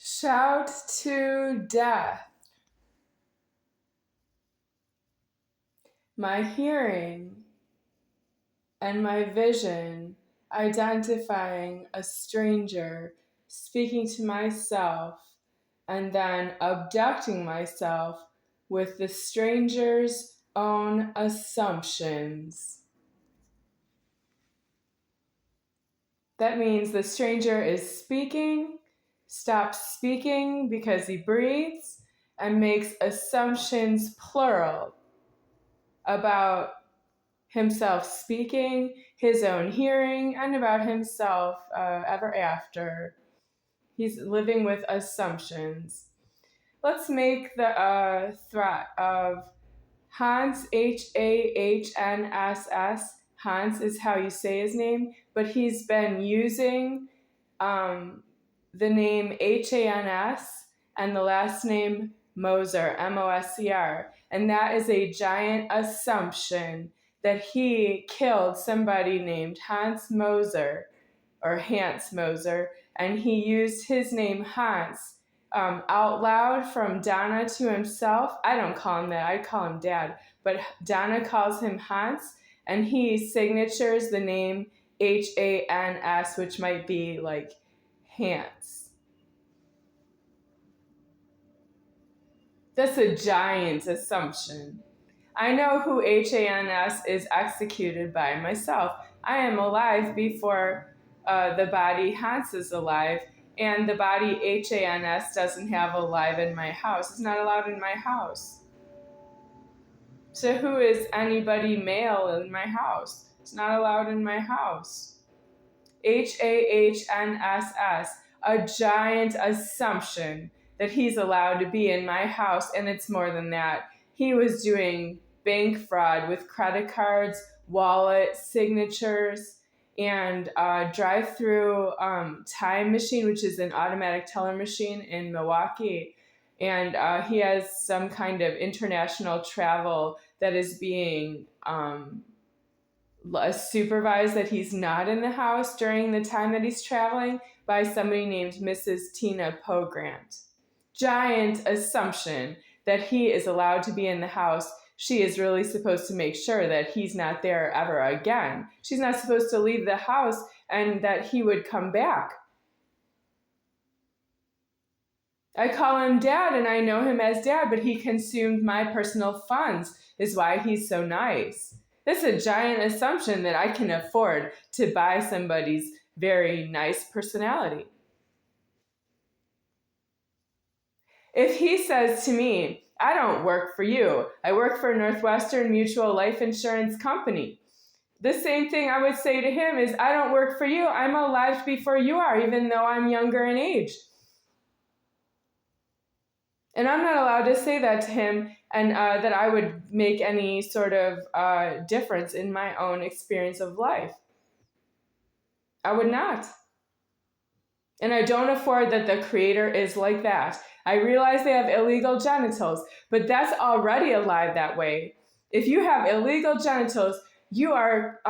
Shout to death. My hearing and my vision identifying a stranger, speaking to myself, and then abducting myself with the stranger's own assumptions. That means the stranger is speaking, stops speaking because he breathes, and makes assumptions, plural, about himself speaking, his own hearing, and about himself ever after. He's living with assumptions. Let's make the threat of Hans, Hanss. Hans is how you say his name, but he's been using the name Hans and the last name Moser, Moscr. And that is a giant assumption that he killed somebody named Hans Moser, and he used his name Hans out loud from Donna to himself. I don't call him that, I call him Dad, but Donna calls him Hans, and he signatures the name Hans, which might be like Hans. That's a giant assumption. I know who Hans is executed by myself. I am alive before the body Hans is alive, and the body Hans doesn't have alive in my house. It's not allowed in my house. So who is anybody male in my house? It's not allowed in my house. Hanss, a giant assumption that he's allowed to be in my house, and it's more than that. He was doing bank fraud with credit cards, wallet signatures, and drive-through time machine, which is an automatic teller machine in Milwaukee. And he has some kind of international travel that is being supervised, that he's not in the house during the time that he's traveling, by somebody named Mrs. Tina Pogrant. Giant assumption that he is allowed to be in the house. She is really supposed to make sure that he's not there ever again. She's not supposed to leave the house and that he would come back. I call him Dad, and I know him as Dad, but he consumed my personal funds, is why he's so nice. That's a giant assumption that I can afford to buy somebody's very nice personality. If he says to me, I don't work for you, I work for Northwestern Mutual Life Insurance Company, the same thing I would say to him is, I don't work for you, I'm alive before you are, even though I'm younger in age. And I'm not allowed to say that to him, and that I would make any sort of difference in my own experience of life. I would not. And I don't afford that the Creator is like that. I realize they have illegal genitals, but that's already alive that way. If you have illegal genitals, you are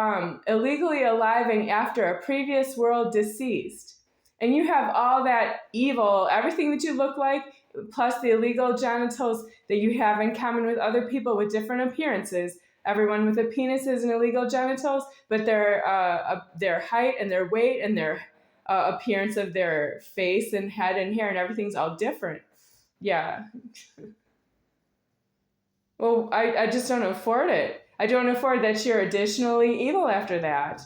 illegally arriving after a previous world deceased. And you have all that evil, everything that you look like, plus the illegal genitals that you have in common with other people with different appearances. Everyone with a penis is an illegal genitals, but their height and their weight and their appearance of their face and head and hair and everything's all different. Yeah. Well, I just don't afford it. I don't afford that you're additionally evil after that.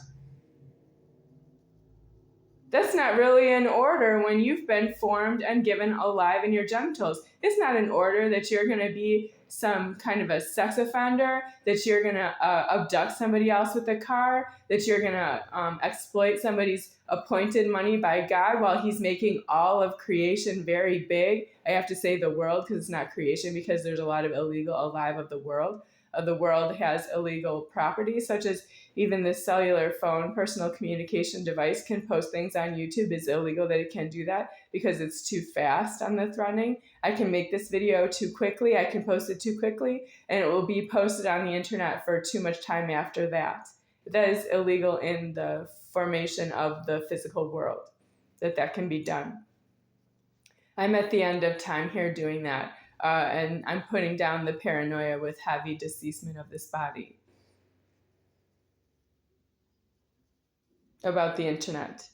That's not really an order when you've been formed and given alive in your genitals. It's not an order that you're going to be some kind of a sex offender, that you're going to abduct somebody else with a car, that you're going to exploit somebody's appointed money by God while he's making all of creation very big. I have to say the world because it's not creation, because there's a lot of illegal alive of the world. The world has illegal properties, such as even the cellular phone personal communication device can post things on YouTube. It's illegal that it can do that because it's too fast on the threading. I can make this video too quickly, I can post it too quickly, and it will be posted on the internet for too much time after that. That is illegal in the formation of the physical world, that can be done. I'm at the end of time here doing that. And I'm putting down the paranoia with heavy deceasement of this body about the internet.